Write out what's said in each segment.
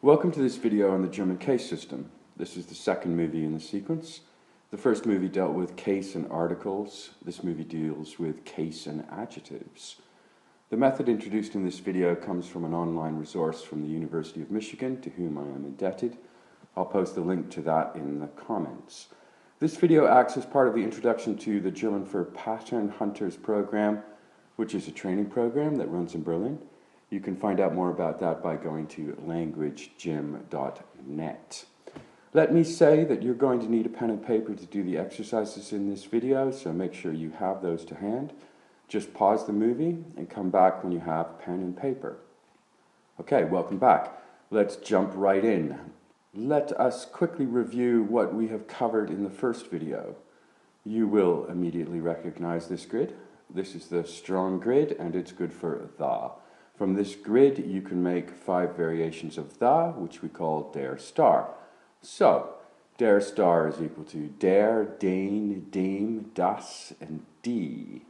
Welcome to this video on the German case system. This is the second movie in the sequence. The first movie dealt with case and articles. This movie deals with case and adjectives. The method introduced in this video comes from an online resource from the University of Michigan, to whom I am indebted. I'll post the link to that in the comments. This video acts as part of the introduction to the German for Pattern Hunters program, which is a training program that runs in Berlin. You can find out more about that by going to languagegym.net. Let me say that you're going to need a pen and paper to do the exercises in this video, so make sure you have those to hand. Just pause the movie and come back when you have pen and paper. Okay, welcome back. Let's jump right in. Let us quickly review what we have covered in the first video. You will immediately recognize this grid. This is the strong grid, and it's good for the. From this grid, you can make 5 variations of the, which we call der star. So, der star is equal to der, den, dem, das, and die.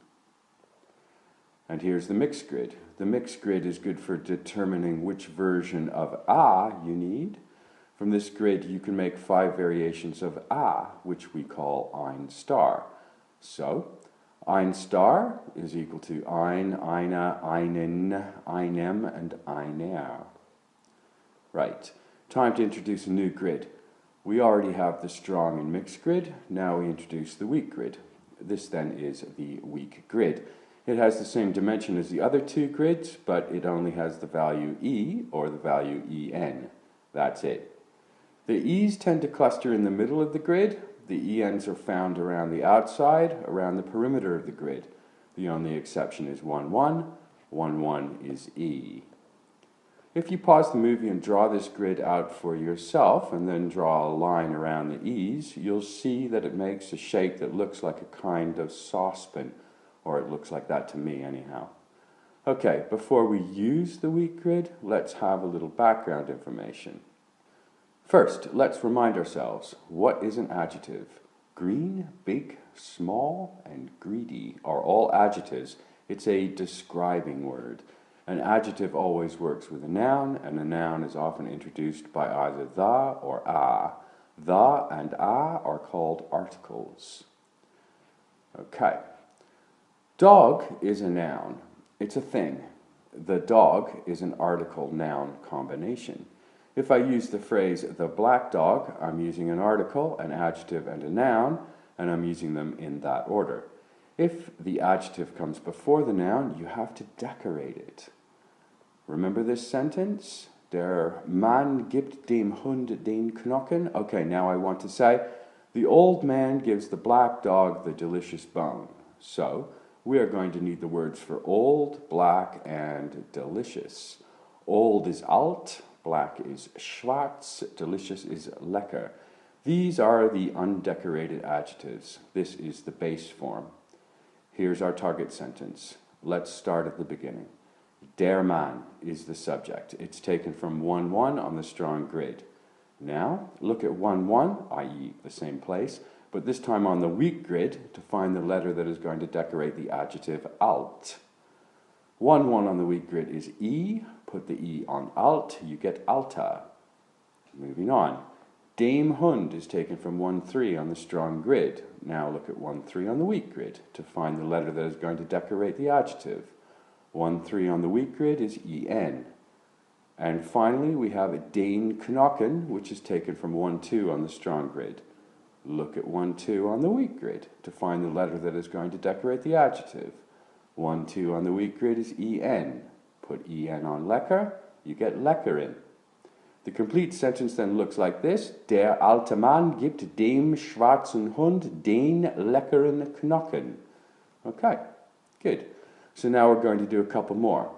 And here's the mixed grid. The mixed grid is good for determining which version of a you need. From this grid, you can make 5 variations of a, which we call ein star. So, ein star is equal to ein, einer, einen, einem, and einer. Right, time to introduce a new grid. We already have the strong and mixed grid. Now we introduce the weak grid. This then is the weak grid. It has the same dimension as the other 2 grids, but it only has the value e, or the value en. That's it. The e's tend to cluster in the middle of the grid. The ENs are found around the outside, around the perimeter of the grid. The only exception is 1, 1. 1, 1 is E. If you pause the movie and draw this grid out for yourself, and then draw a line around the E's, you'll see that it makes a shape that looks like a kind of saucepan, or it looks like that to me anyhow. Okay, before we use the weak grid, let's have a little background information. First, let's remind ourselves, what is an adjective? Green, big, small, and greedy are all adjectives. It's a describing word. An adjective always works with a noun, and a noun is often introduced by either the or a. The and a are called articles. Okay. Dog is a noun. It's a thing. The dog is an article-noun combination. If I use the phrase the black dog, I'm using an article, an adjective, and a noun, and I'm using them in that order. If the adjective comes before the noun, you have to decorate it. Remember this sentence? Der Mann gibt dem Hund den Knochen. Okay, now I want to say, the old man gives the black dog the delicious bone. So, we are going to need the words for old, black, and delicious. Old is alt. Black is schwarz, delicious is lecker. These are the undecorated adjectives. This is the base form. Here's our target sentence. Let's start at the beginning. Der Mann is the subject. It's taken from 1, 1 on the strong grid. Now, look at 1, 1, i.e. the same place, but this time on the weak grid to find the letter that is going to decorate the adjective alt. 1, 1 on the weak grid is E. Put the E on alt, you get alta. Moving on. Dem Hund is taken from 1, 3 on the strong grid. Now look at 1, 3 on the weak grid to find the letter that is going to decorate the adjective. 1, 3 on the weak grid is en. And finally we have den Knochen, which is taken from 1, 2 on the strong grid. Look at 1, 2 on the weak grid to find the letter that is going to decorate the adjective. 1, 2 on the weak grid is en. Put en on lecker, you get leckeren. The complete sentence then looks like this. Der alte Mann gibt dem schwarzen Hund den leckeren Knochen. Okay, good. So now we're going to do a couple more.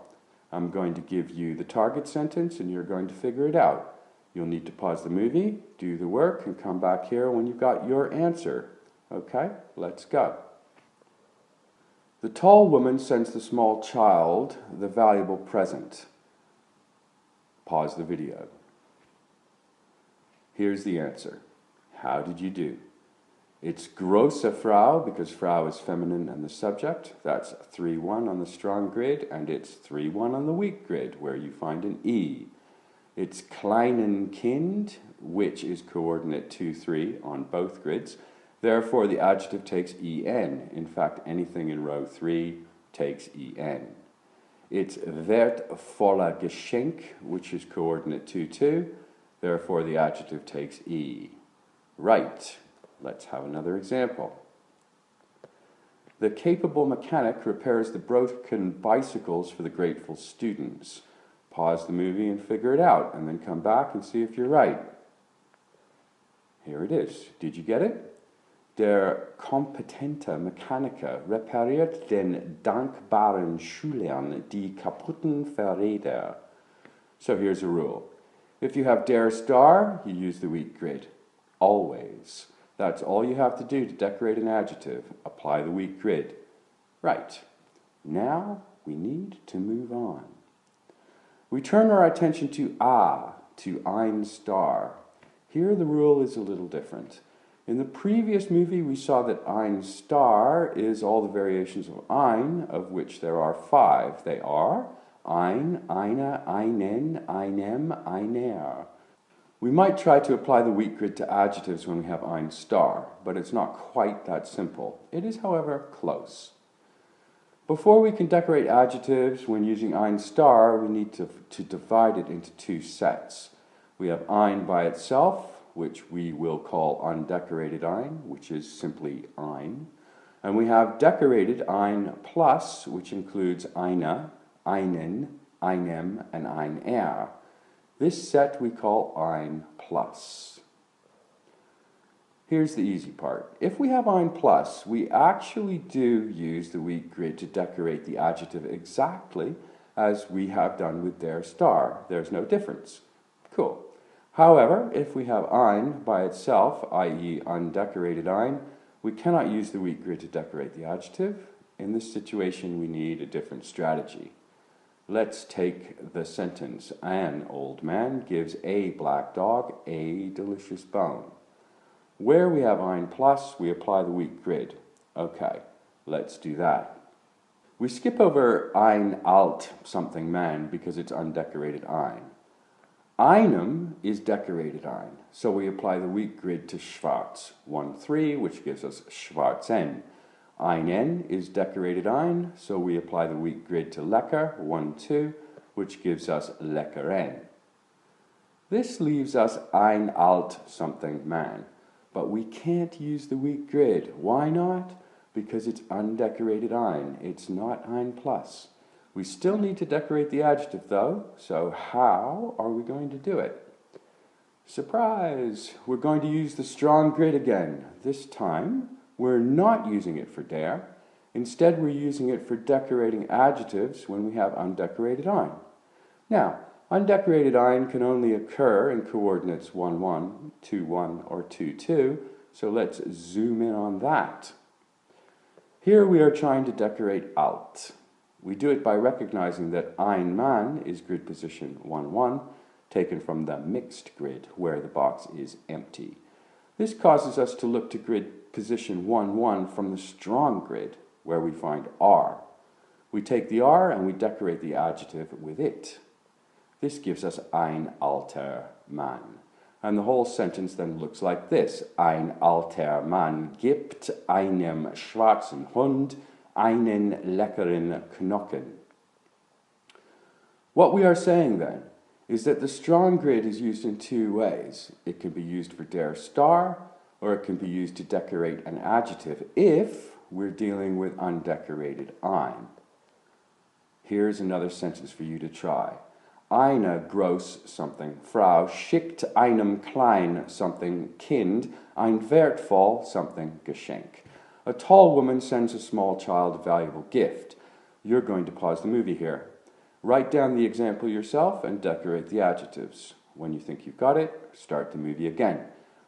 I'm going to give you the target sentence and you're going to figure it out. You'll need to pause the movie, do the work, and come back here when you've got your answer. Okay, let's go. The tall woman sends the small child the valuable present. Pause the video. Here's the answer. How did you do? It's grosse Frau, because Frau is feminine and the subject. That's 3-1 on the strong grid, and it's 3-1 on the weak grid, where you find an E. It's kleinen Kind, which is coordinate 2, 3 on both grids. Therefore, the adjective takes en. In fact, anything in row 3 takes en. It's wertvoller Geschenk, which is coordinate 2, 2. Therefore, the adjective takes e. Right. Let's have another example. The capable mechanic repairs the broken bicycles for the grateful students. Pause the movie and figure it out, and then come back and see if you're right. Here it is. Did you get it? Der kompetenter Mekaniker repariert den dankbaren Schülern die kaputten Fahrräder. So here's a rule. If you have der star, you use the weak grid. Always. That's all you have to do to decorate an adjective. Apply the weak grid. Right. Now we need to move on. We turn our attention to to ein star. Here the rule is a little different. In the previous movie we saw that ein star is all the variations of ein, of which there are 5. They are ein, einer, einen, einem, einer. We might try to apply the weak grid to adjectives when we have ein star, but it's not quite that simple. It is, however, close. Before we can decorate adjectives when using ein star, we need to divide it into 2 sets. We have ein by itself, which we will call undecorated ein, which is simply ein. And we have decorated ein plus, which includes einer, einen, einem, and einer. This set we call ein plus. Here's the easy part. If we have ein plus, we actually do use the weak grid to decorate the adjective exactly as we have done with der star. There's no difference. Cool. However, if we have ein by itself, i.e. undecorated ein, we cannot use the weak grid to decorate the adjective. In this situation, we need a different strategy. Let's take the sentence, an old man gives a black dog a delicious bone. Where we have ein plus, we apply the weak grid. Okay, let's do that. We skip over ein alt something man because it's undecorated ein. Einem is decorated ein, so we apply the weak grid to schwarz, 1, 3, which gives us schwarzen. Einen is decorated ein, so we apply the weak grid to lecker, 1, 2, which gives us leckeren. This leaves us ein alt something man, but we can't use the weak grid. Why not? Because it's undecorated ein. It's not ein plus. We still need to decorate the adjective though, so how are we going to do it? Surprise! We're going to use the strong grid again. This time, we're not using it for der. Instead, we're using it for decorating adjectives when we have undecorated ein. Now, undecorated ein can only occur in coordinates 1, 1, 2, 1, or 2, 2, so let's zoom in on that. Here we are trying to decorate alt. We do it by recognizing that ein Mann is grid position 1, 1, taken from the mixed grid, where the box is empty. This causes us to look to grid position 1, 1 from the strong grid, where we find R. We take the R and we decorate the adjective with it. This gives us ein alter Mann. And the whole sentence then looks like this. Ein alter Mann gibt einem schwarzen Hund einen leckeren Knochen. What we are saying then is that the strong grid is used in 2 ways. It can be used for der star, or it can be used to decorate an adjective if we're dealing with undecorated ein. Here's another sentence for you to try. Eine groß something Frau schickt einem klein something Kind ein wertvoll something Geschenk. A tall woman sends a small child a valuable gift. You're going to pause the movie here. Write down the example yourself and decorate the adjectives. When you think you've got it, start the movie again.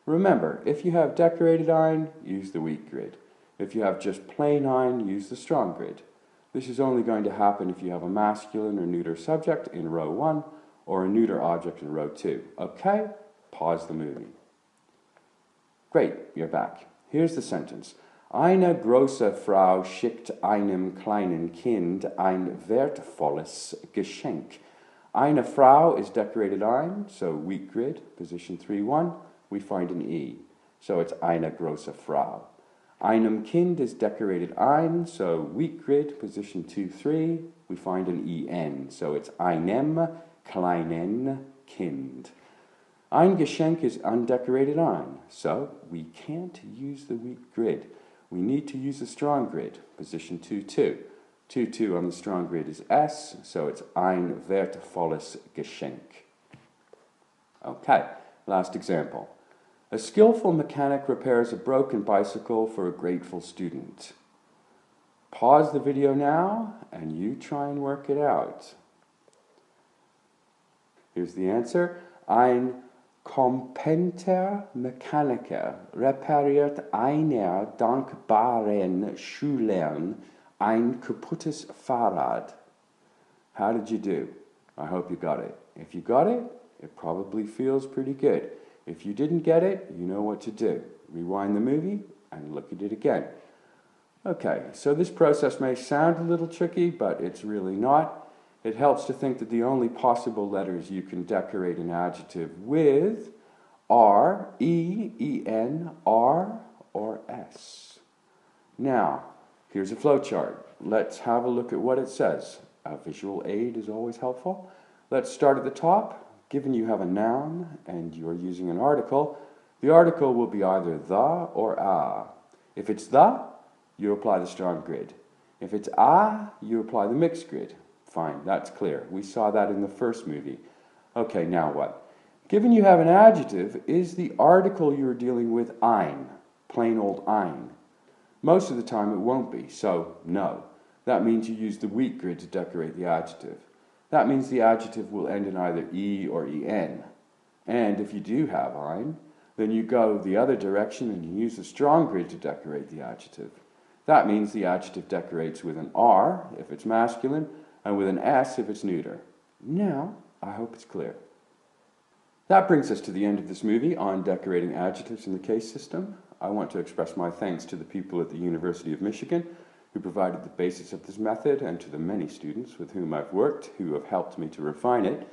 Remember, if you have decorated ein, use the weak grid. If you have just plain ein, use the strong grid. This is only going to happen if you have a masculine or neuter subject in row 1 or a neuter object in row 2. Okay? Pause the movie. Great, you're back. Here's the sentence. Eine große Frau schickt einem kleinen Kind ein wertvolles Geschenk. Eine Frau is decorated ein, so weak grid, position 3-1, we find an E. So it's eine große Frau. Einem Kind is decorated ein, so weak grid, position 2-3, we find an EN. So it's einem kleinen Kind. Ein Geschenk is undecorated ein, so we can't use the weak grid. We need to use the strong grid, position 2-2. 2-2 on the strong grid is S, so it's ein wertvolles Geschenk. Okay, last example. A skillful mechanic repairs a broken bicycle for a grateful student. Pause the video now, and you try and work it out. Here's the answer. Ein kompetenter Mekaniker repariert einer dankbaren Schülern ein kaputtes Fahrrad. How did you do? I hope you got it. If you got it, it probably feels pretty good. If you didn't get it, you know what to do. Rewind the movie and look at it again. Okay, so this process may sound a little tricky, but it's really not. It helps to think that the only possible letters you can decorate an adjective with are E, E-N, R, or S. Now, here's a flowchart. Let's have a look at what it says. A visual aid is always helpful. Let's start at the top. Given you have a noun and you're using an article, the article will be either the or a. If it's the, you apply the strong grid. If it's a, you apply the mixed grid. Fine, that's clear. We saw that in the first movie. Okay, now what? Given you have an adjective, is the article you're dealing with ein, plain old ein? Most of the time it won't be, so no. That means you use the weak grid to decorate the adjective. That means the adjective will end in either E or EN. And if you do have ein, then you go the other direction and you use the strong grid to decorate the adjective. That means the adjective decorates with an R if it's masculine and with an S if it's neuter. Now, I hope it's clear. That brings us to the end of this movie on decorating adjectives in the case system. I want to express my thanks to the people at the University of Michigan who provided the basis of this method, and to the many students with whom I've worked who have helped me to refine it.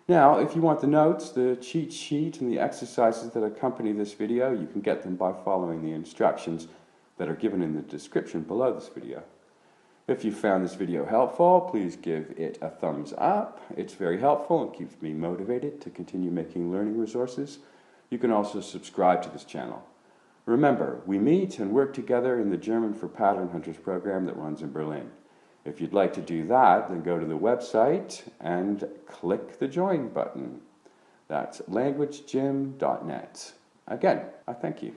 Now, if you want the notes, the cheat sheet, and the exercises that accompany this video, you can get them by following the instructions that are given in the description below this video. If you found this video helpful, please give it a thumbs up. It's very helpful and keeps me motivated to continue making learning resources. You can also subscribe to this channel. Remember, we meet and work together in the German for Pattern Hunters program that runs in Berlin. If you'd like to do that, then go to the website and click the join button. That's languagegym.net. Again, I thank you.